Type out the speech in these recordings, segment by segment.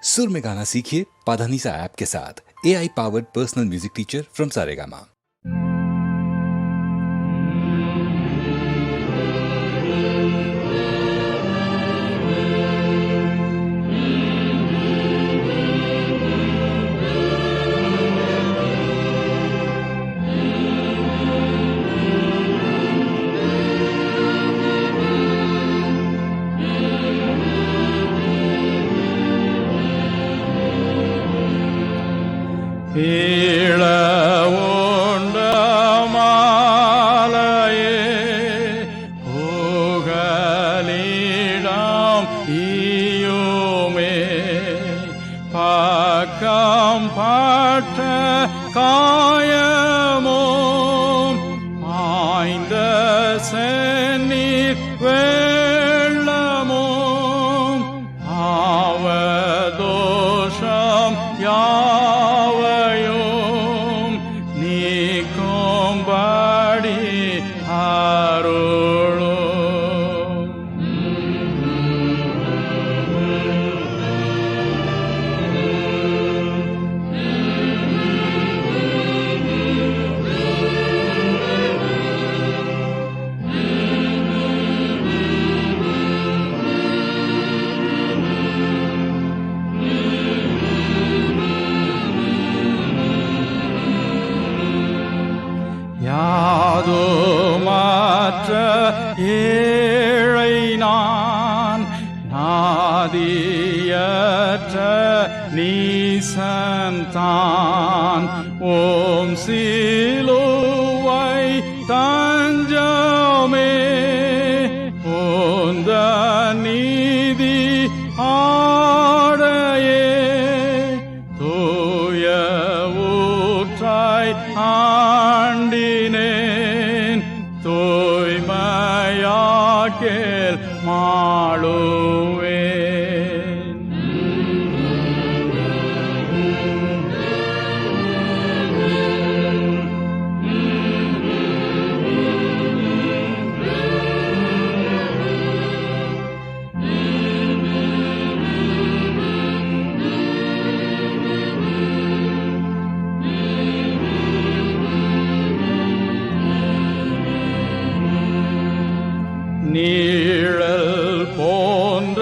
सुर में गाना सीखिए पाधानीसा ऐप के साथ। AI powered personal music teacher from Saregama. நீசன்தான் ஓம் சிலுவை தஞ்சமே ஓந்த நீதி ஆடையே தூய ஊற்றாய் ஆண்டினேன் தூய்மையாக்கேல் மாளுவே. நீழல் போன்ற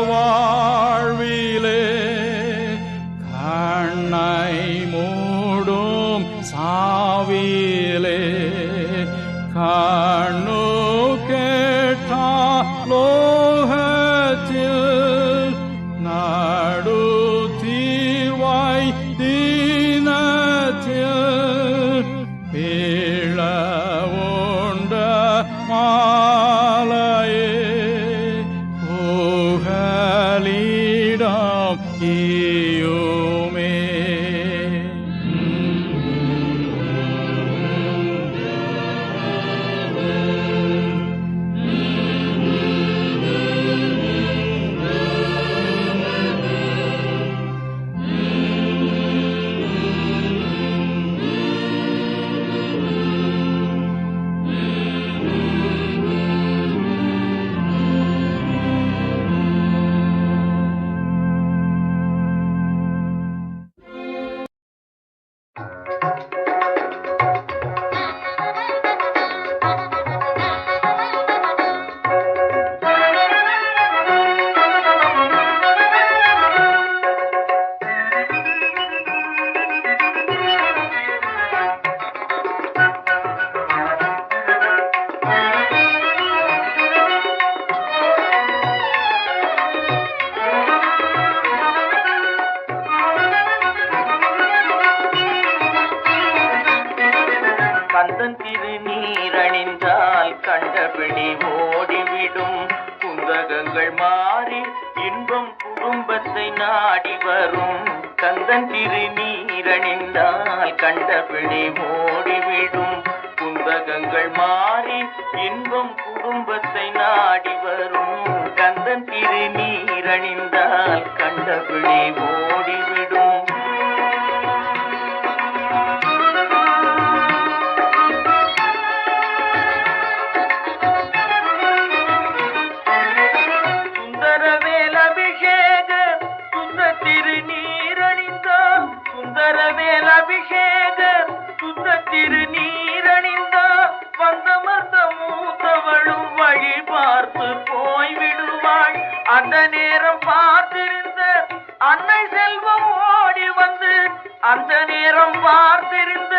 வாழ்விலே கண்ணை மூடும் சாவிலே கண்ணு கேட்டா லோகத்தில் நடு தீர்வாய் தீனத்தில் பீழ உண்ட ஈயுமே. கந்தன் திருநீரணிந்தால் கண்டபிடி ஓடிவிடும் குந்தகங்கள் மாறி இன்பம் குடும்பத்தை நாடி வரும். கந்தன் திருநீரணிந்தால் கண்டபிடி ஓடிவிடும் குந்தகங்கள் மாறி இன்பம் குடும்பத்தை நாடி வரும். கந்தன் திருநீரணிந்தால் கண்டபிடி ஓடிவிடும். சுந்தரவேல் அபிஷேக சுந்தத்தி சுந்தரவேல் அபிஷேக சுத்த திருநீரணிந்தார் வந்தமர்ந்த மூத்தவளும் வழி பார்த்து போய்விடுவாள். அந்த நேரம் பார்த்திருந்த அன்னை செல்வம் ஓடி வந்து அந்த நேரம் பார்த்திருந்த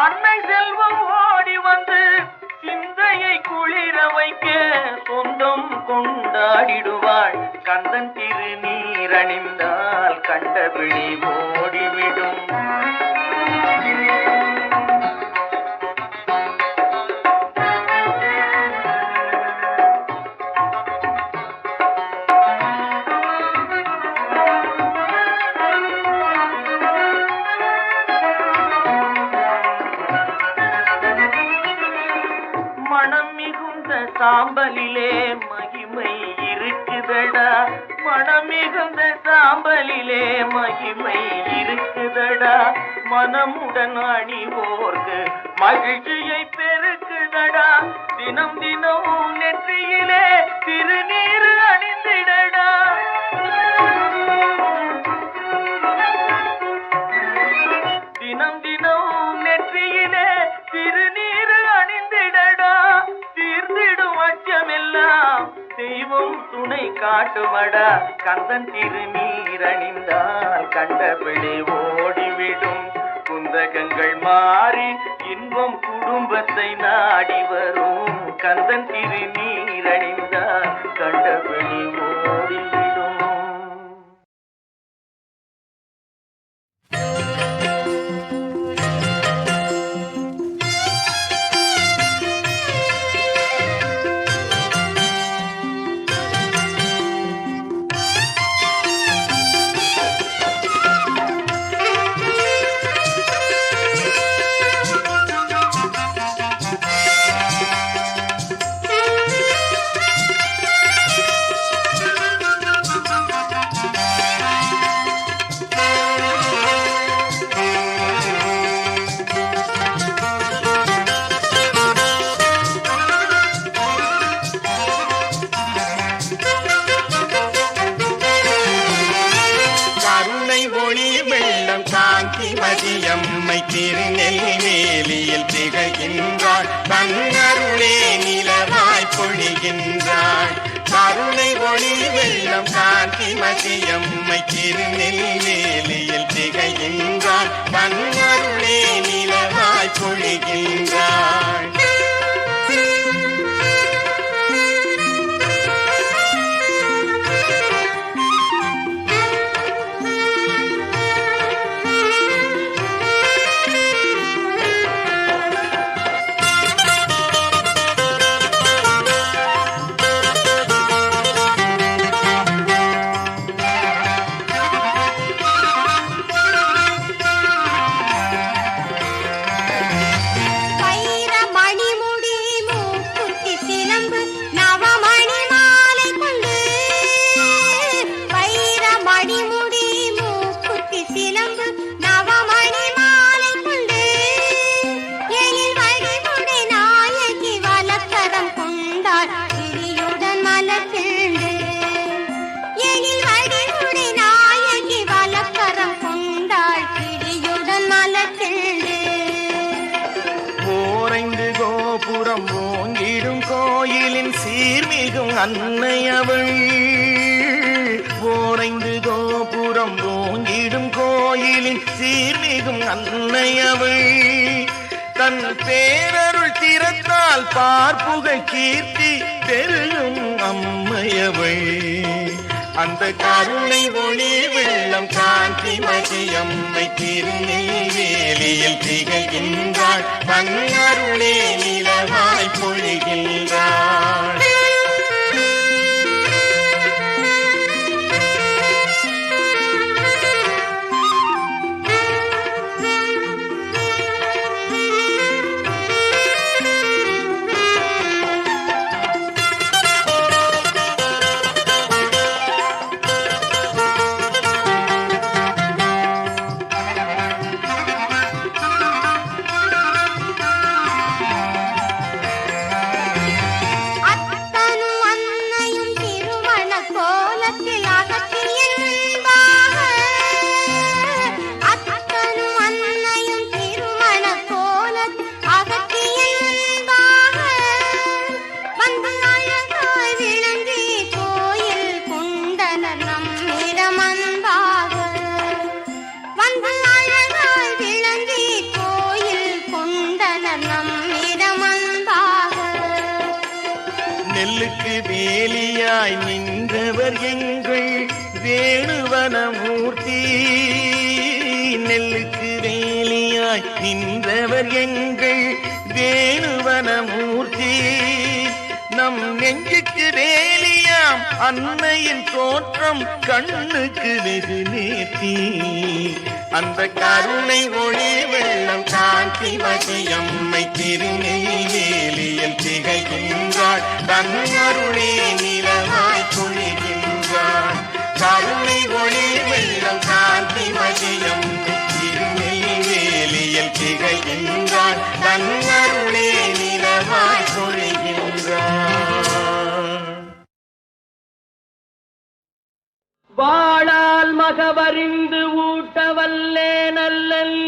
அன்னை செல்வம் ஓடி வந்து சிந்தையை குளிர வைக்க சொந்தம் கொண்டாடிடுவாள். கந்தன் திருநீரணிந்தால் கண்டபிடி ஓடிவிடும். மனம் மிகுந்த சாம்பலிலே மகிமை இருக்குதடா, மனம் மிகுந்த சாம்பலிலே மகிமை இருக்குதடா, மனமுடன் அணிவோர்க்கு மகிழ்ச்சியை பெருக்குதடா, தினம் தினம் நெற்றியிலே திருநீர் அணிந்திடடா. தினம் தினம் நெற்றியிலே திருநீர் அணிந்திடடா, தீர்ந்திடும் அச்சமெல்லாம் தெய்வம் துணை காட்டுமடா. கந்தன் திருநீர் அணிந்தால் கண்டபிடி ஓடிவிடும். குந்தகங்கள் மாறி இன்பம் குடும்பத்தை நாடி வரும். கந்தன் திருநீர் அணிந்தால் கண்டபிடி ஓடிவிடும். மதியம்மை திருநெல்வேலியில் திகழ்கின்றாள். தன்னருளே நிலவாய் பொழிகின்றாள். கருணை ஒளி வெள்ளம் காந்தி மதியம்மை திருநெல்வேலியில் திகழ்கின்றாள். தன்னருளே நிலவாய் பொழிகின்றாள். அன்னையவள் ஓரைந்து கோபுரம் ஓங்கிடும் கோயிலின் சீர்மிகும் அன்னையவள் தன் பேரருள் திறத்தால் பார்ப்புகழ் கீர்த்தி பெருகும் அம்மையவள். அந்த கருணை ஒளி வெள்ளம் காந்தி மதியம்மை திருநெல்வேலியில் திகழ்கின்றாள். தன்னருளே நிலவாய் பொழிகின்றாள். வேலியாய் நின்றவர் எங்கள் வேணுவனமூர்த்தி. நெல்லுக்கு வேலியாய் நின்றவர் எங்கள் வேணுவனமூர்த்தி. நம் நெஞ்சுக்கு வேலியாம் அன்னையின் தோற்றம் கண்ணுக்கு வெகு நேர்த்தி. அந்த கருணை ஒளி வெள்ளம் காந்தி வசியம்மை திருநெய்வேலியில் திகைக்கின்றாள். தன் அருளே நிலவாய் பொழிகின்றாள். கருணை ஒளி வெள்ளம் காந்தி வசியம்மை திருநெய்வேலியில் திகைக்கின்றாள். தன் அருளே நிலவாய் பொழிகின்றாள். வாழால் மகவறிந்து ஊட்டவல்லே நல்லல்.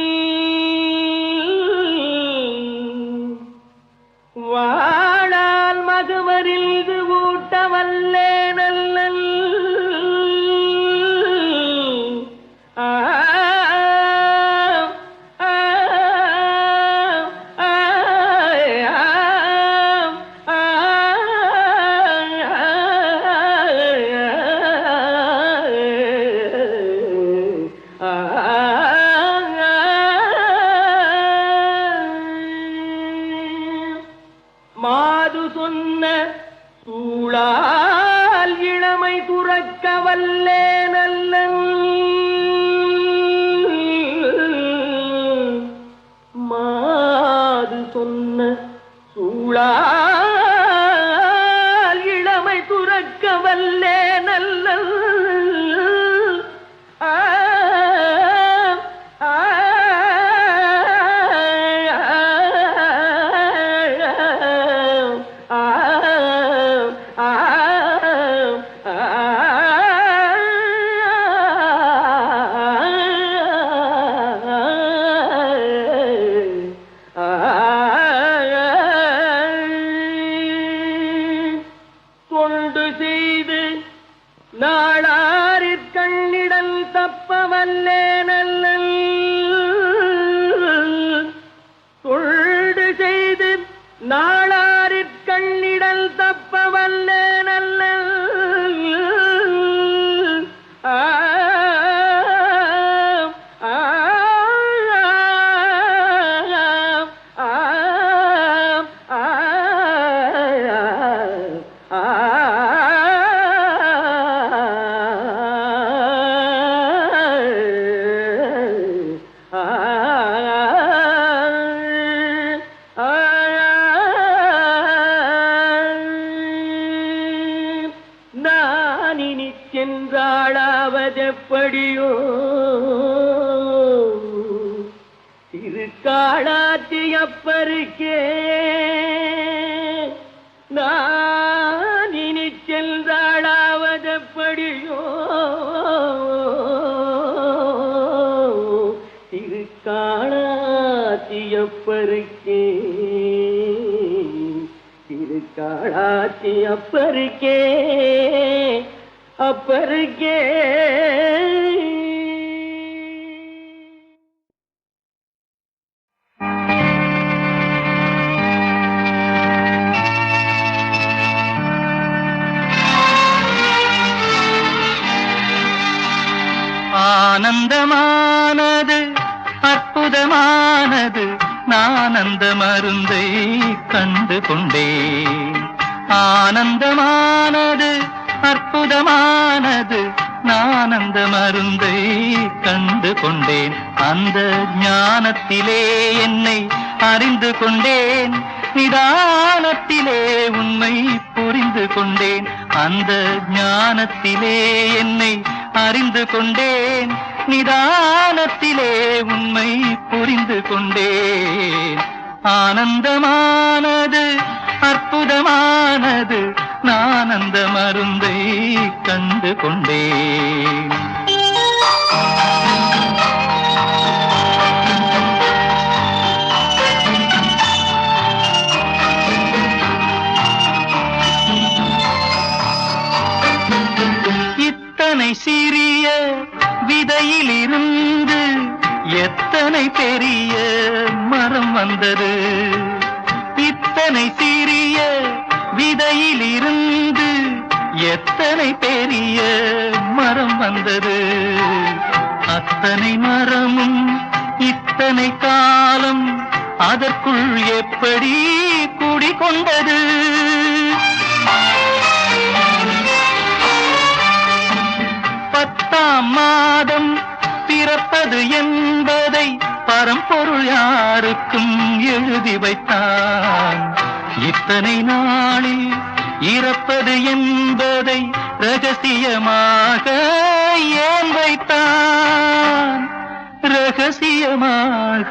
வாழால் மகவறிந்து ஊட்டவல்லே நல்லல். மாது சொன்ன சூழால் இளமை துறக்க வல்லே நல்லன். மாது சொன்ன சூழால் இளமை துறக்க வல்லே நல்லன். தொண்டு செய்து நாளாரிற் கண்ணிடல் தப்ப வல்லே நல்லல். தொண்டு செய்து நாளாரிற் கண்ணிடல் தப்ப வல்லே நல்லல். நான் இனி சென்றாளாவதெப்படியோ திருக்காளாற்றி அப்பருக்கே. நான் இனி சென்றாளாவதெப்படியோ திருக்காளாற்றி அப்பருக்கே. திருக்காளாற்றி அப்பருக்கே அப்பருக்கே. ஆனந்தமானது அற்புதமானது நான் அந்த மருந்தை கண்டு கொண்டேன். ஆனந்தமானது அற்புதமானது நான் அந்த மருந்தை கண்டு கொண்டேன். அந்த ஞானத்திலே என்னை அறிந்து கொண்டேன். நிதானத்திலே உண்மை புரிந்து கொண்டேன். அந்த ஞானத்திலே என்னை அறிந்து கொண்டேன். நிதானத்திலே உண்மை புரிந்து கொண்டேன். ஆனந்தமானது அற்புதமானது நான் அந்த மருந்தை கண்டு கொண்டேன். இத்தனை சிறிய விதையிலிருந்து எத்தனை பெரிய மரம் வந்தது. இத்தனை சிறிய விதையிலிருந்து எத்தனை பெரிய மரம் வந்தது. அத்தனை மரமும் இத்தனை காலம் அதற்குள் எப்படி குடிகொண்டது. பத்தாம் மாதம் பிறப்பது என்பதை பரம்பொருள் யாருக்கும் எழுதி வைத்தான். இத்தனை நாளில் இறப்பது என்பதை ரகசியமாக ஏன் வைத்தான். ரகசியமாக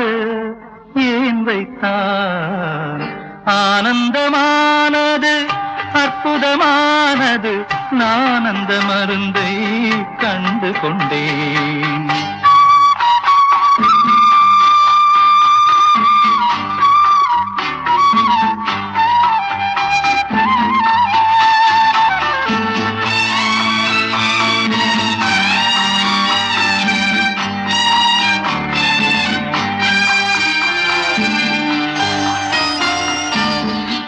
ஏன் வைத்தான். ஆனந்தமானது அற்புதமானது நான் அந்த மருந்தை கண்டு கொண்டேன்.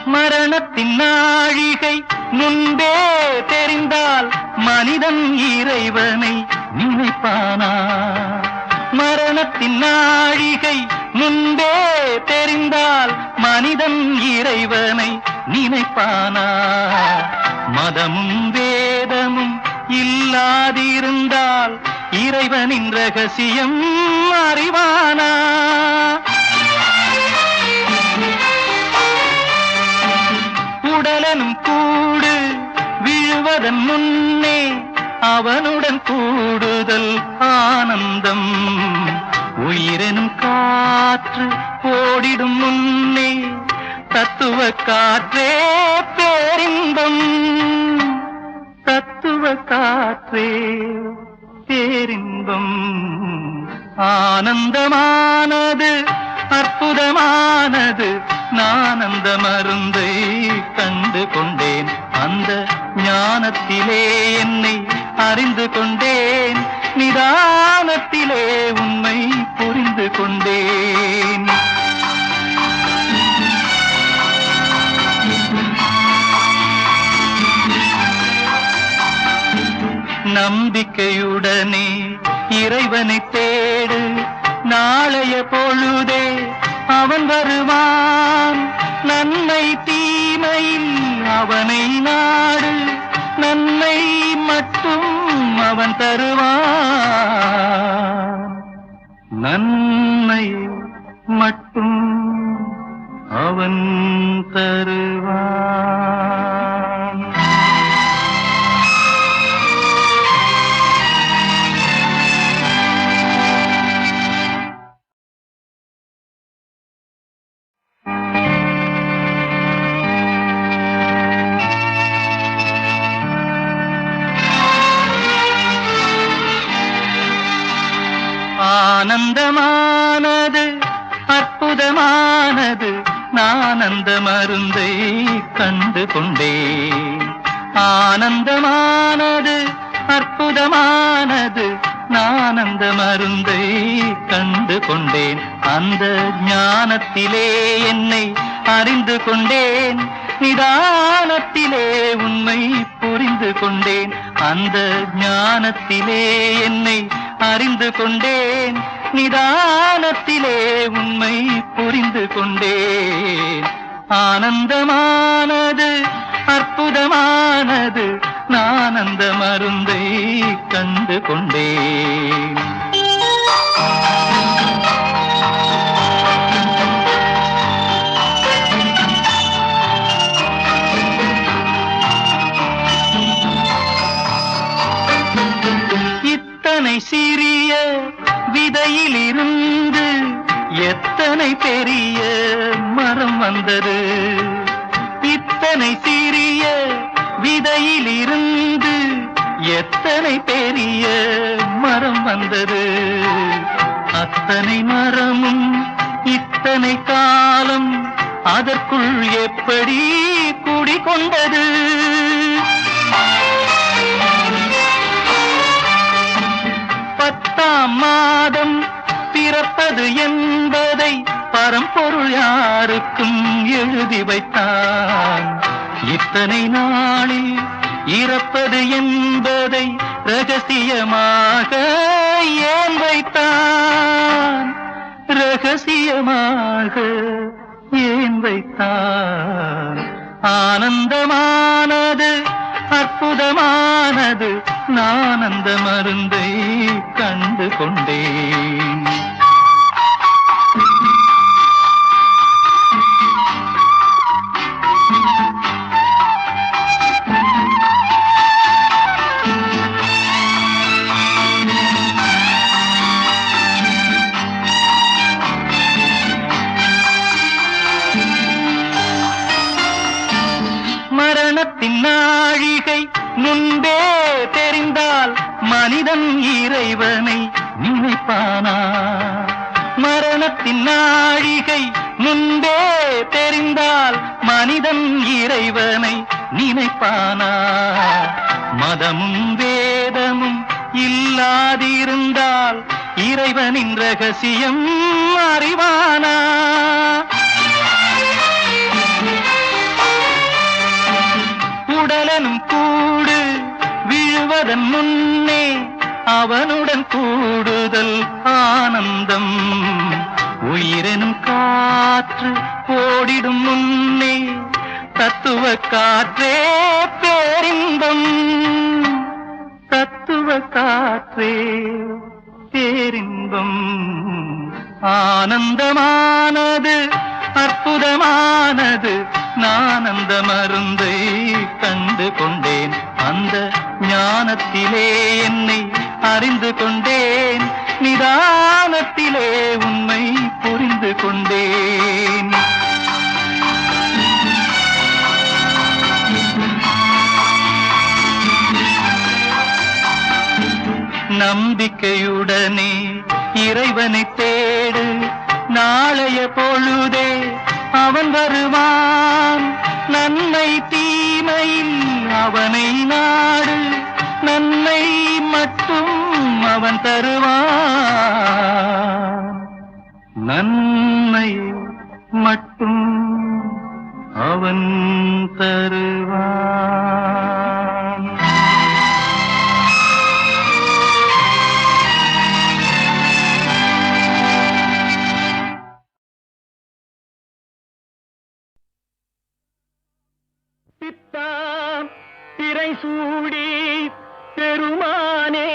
மரணத்தின் நாழிகை முன்பே தெரிந்தால் மனிதன் இறைவனை நினைப்பானா. மரணத்தின் நாழிகை முன்பே தெரிந்தால் மனிதன் இறைவனை நினைப்பானா. மதமும் வேதமும் இல்லாதிருந்தால் இறைவனின் ரகசியம் அறிவானா. உடலனும் கூடு விழுவதன் முன்னே அவனுடன் கூடுதல் ஆனந்தம். உயிரெனும் காற்று ஓடிடும் முன்னே தத்துவ காற்றே பேரின்பம். தத்துவ காற்றே பேரின்பம். ஆனந்தமானது அற்புதமானது நான் அந்த மருந்தை கண்டு கொண்டேன். அந்த ஞானத்திலே என்னை அறிந்து கொண்டேன். நிதானத்திலே உண்மை புரிந்து கொண்டேன். நம்பிக்கையுடனே இறைவனை தேடு. நாளைய பொழுதே அவன் வருவான். நன்மை தீமையில் அவனை நாடு. நன்மை மட்டும் அவன் தருவான். நன்மை மட்டும் அவன் தருவான். ஆனந்தமானது அற்புதமானது நான் அந்த மருந்தை கண்டு கொண்டேன். ஆனந்தமானது அற்புதமானது நான் அந்த மருந்தை கண்டு கொண்டேன். அந்த ஞானத்திலே என்னை அறிந்து கொண்டேன். நிதானத்திலே உண்மை புரிந்து கொண்டேன். அந்த ஞானத்திலே என்னை அறிந்து கொண்டேன். நிதானத்திலே உண்மை புரிந்து கொண்டேன். ஆனந்தமானது அற்புதமானது நான் அந்த மருந்தை கண்டு கொண்டேன். இத்தனை சிறிய விதையிலிருந்து எத்தனை பெரிய மரம் வந்தது. இத்தனை சிறிய விதையிலிருந்து எத்தனை பெரிய மரம் வந்தது. அத்தனை மரமும் இத்தனை காலம் அதற்குள் எப்படி குடிகொண்டது. பத்தாம் மாதம் பிறப்பது என்பதை பரம்பொருள் யாருக்கும் எழுதி வைத்தான். இத்தனை நாளில் இறப்பது என்பதை ரகசியமாக ஏன் வைத்தான்? ரகசியமாக ஏன் வைத்தான்? ஆனந்தமானது அற்புதமானது, நான் அந்த மருந்தை கண்டு கொண்டேன். மரணத்தின் நாழிகை முன்பே தெரிந்தால் மனிதன் இறைவனை நினைப்பானா? மரணத்தின் நாழிகை முன்பே தெரிந்தால் மனிதன் இறைவனை நினைப்பானா? மதமும் வேதமும் இல்லாதிருந்தால் இறைவனின் ரகசியம் அறிவானா? உடலனும் கூடு விழுவதன் முன்னே அவனுடன் கூடுதல் ஆனந்தம். உயிரெனும் காற்று ஓடிடும் முன்னே தத்துவ காற்றே பேரின்பம். தத்துவ காற்றே பேரின்பம். ஆனந்தமானது அற்புதமானது, நான் அந்த மருந்தை கண்டு கொண்டேன். அந்த ஞானத்திலே என்னை அறிந்து கொண்டேன். நிதானத்திலே உண்மை புரிந்து கொண்டேன். நம்பிக்கையுடனே இறைவனை தேடு, நாளைய பொழுதே அவன் வருவான். நன்மை தீமையில் அவனை நாடு, நன்மை மட்டும் அவன் தருவான். நன்மை மட்டும் அவன் தருவான். திரை சூடி பெருமானே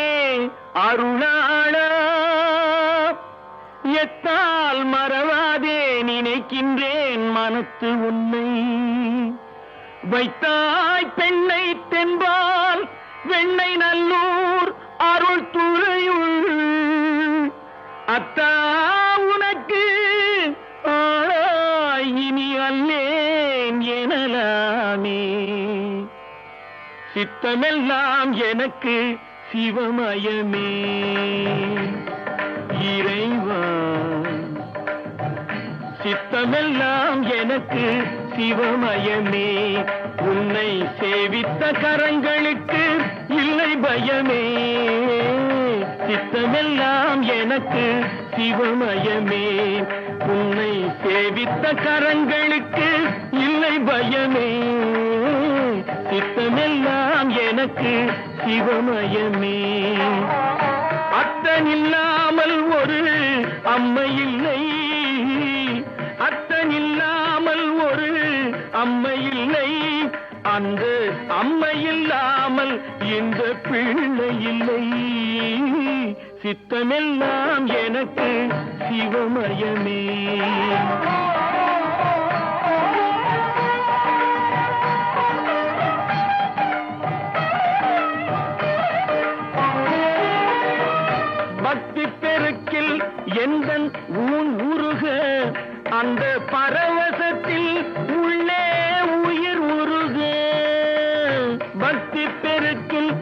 அருளாளா, எத்தால் மறவாதே நினைக்கின்றேன் மனத்து உன்னை. வைத்தாய் பெண்ணை தென்பால் வெண்ணை நல்லூர் அருள் துறையுள், அத்தா உனக்கு ஆளாய் இனி அல்லேன் எனலாமே. சித்தமெல்லாம் எனக்கு சிவமயமே இறைவா. சித்தமெல்லாம் எனக்கு சிவமயமே. உன்னை சேவித்த கரங்களுக்கு இல்லை பயமே. சித்தமெல்லாம் எனக்கு சிவமயமே. உன்னை சேவித்த கரங்களுக்கு இல்லை பயமே. சித்தமெல்லாம் எனக்கு சிவமயமே. அத்தனில்லாமல் ஒரு அம்மை இல்லை, அத்தனில்லாமல் ஒரு அம்மை இல்லை. அந்த அம்மை இல்லாமல் இந்த பிள்ளை இல்லை. சித்தமெல்லாம் எனக்கு சிவமயமே. பக்தி பெருக்கில் எந்தன் ஊன் உருக, அந்த பரவசத்தில் உள்ளே உயிர் உருக. பக்தி பெருக்கில்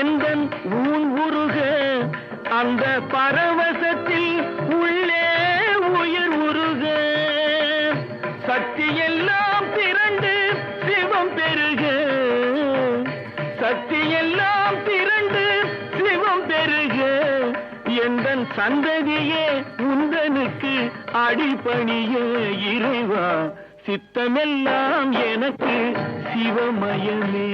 எந்தன் ஊன் உருக, அந்த பரவசத்தில் உள்ளே உயிர் உருக. சக்தி எல்லாம் திரண்டு சிவம் பெருக, சக்தி எல்லாம் திரண்டு சிவம் பெருக. எந்தன் சந்ததியே உந்தனுக்கு அடிபணிய இறைவா. சித்தமெல்லாம் எனக்கு சிவமயமே.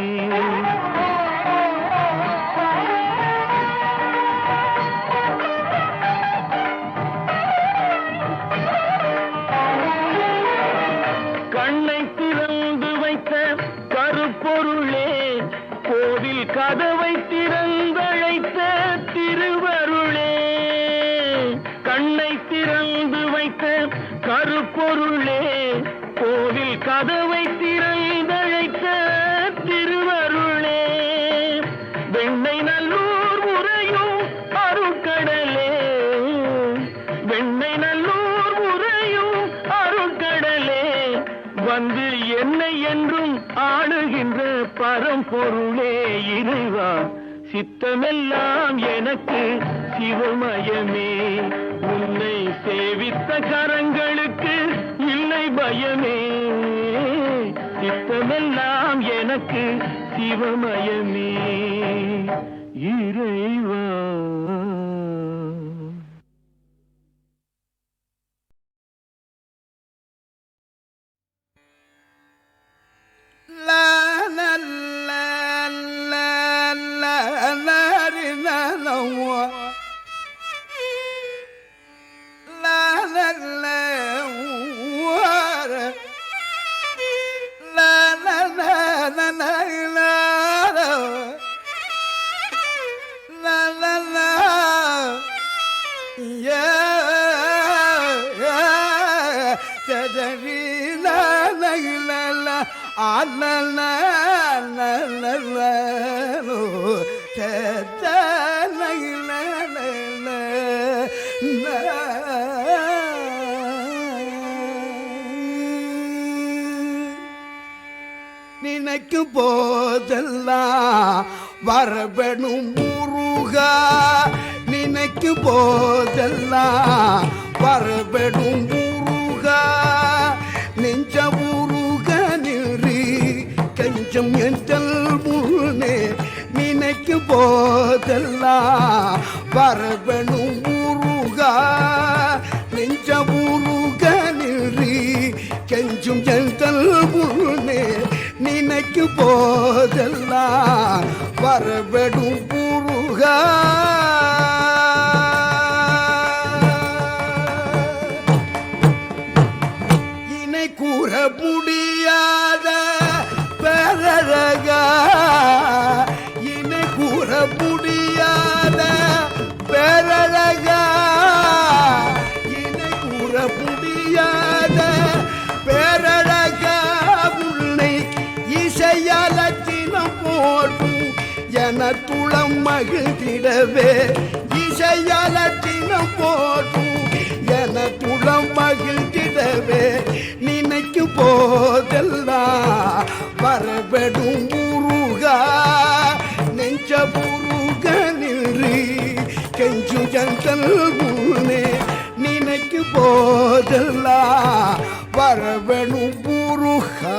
பரம்பொருளே கோவில் கதவை திறந்தழைத்த திருவருளே வெண்ணை நல்லூர் உரையும் அருட்கடலே வெண்ணை நல்லூர் உரையும் அருட்கடலே வந்து என்னை என்றும் ஆளுகின்ற பரம்பொருளே இறைவா சித்தமெல்லாம் எனக்கு சிவமயமே உன்னை சேவித்த கரங்களுக்கு இல்லை பயமே சித்தமெல்லாம் எனக்கு சிவமயமே இறைவா. நினைக்கும் போதெல்லாம் வரபெணும் முருகா நினைக்கும் போதெல்லாம் வரபெணும் முருகா நெஞ்ச முருக நிறு கஞ்சம் என்றல் முன்னே நினைக்கும் போதெல்லாம் வரபெணும் முருகா நெஞ்ச முருக நிறு கெஞ்சும் என்றல் முன்னே நினைக்கு போதெல்லாம் வரபெடும் முருகா இணை கூற முடியாத பேரழகா இணை கூற முடியாத பேரழகா இணை கூற முடியாத பேரழகா உன்னை இசையலத்தினம் போடும் என துளம் மகிழ்ந்திடவே இசையலத்தினம் போடும் என துளம் மகிழ்ந்திடவே நினைக்கும் போதெல்லாம் வரபெடும் முருகா நெஞ்ச முருக நிறு கெஞ்சு ஜந்தல் முன்னே நினைக்கும் போதெல்லாம் வரபெடும் முருகா.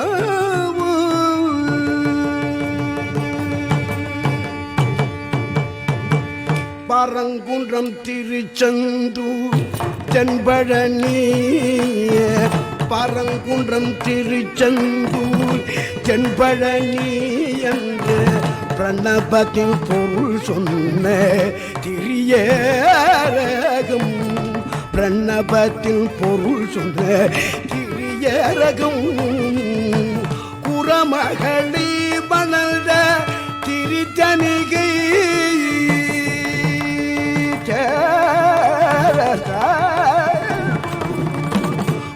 பரங்குன்றம் திருச்செந்தூர் தென்பழனி பரங்குன்றம் திருச்செந்தூர் தென்பழனி என்று பிரணபத்தில் பொருள் சொன்ன திரியரகம் பிரணபத்தில் பொருள் சொன்ன திரியரகம் குரமகளி மணந்த திருத்தணிகை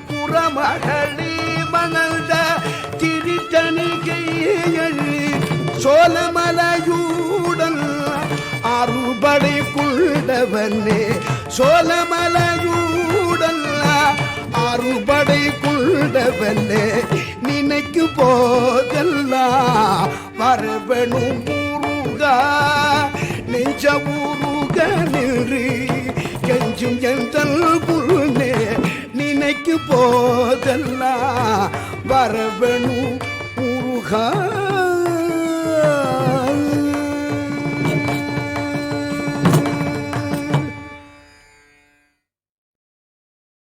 புறமகளி மணந்த திருத்தணிகையில் சோழமலையூடல் அறுபடை குண்டவனே சோழமலையூடல் அறுபடை குண்டவனே நினைக்கு போதெல்லாம் வரபெணும் முருகா நெஞ்ச முருக நிறு கெஞ்சும் எந்தல் புல்னே நினைக்கு போதெல்லாம் வரபெணும் முருகா.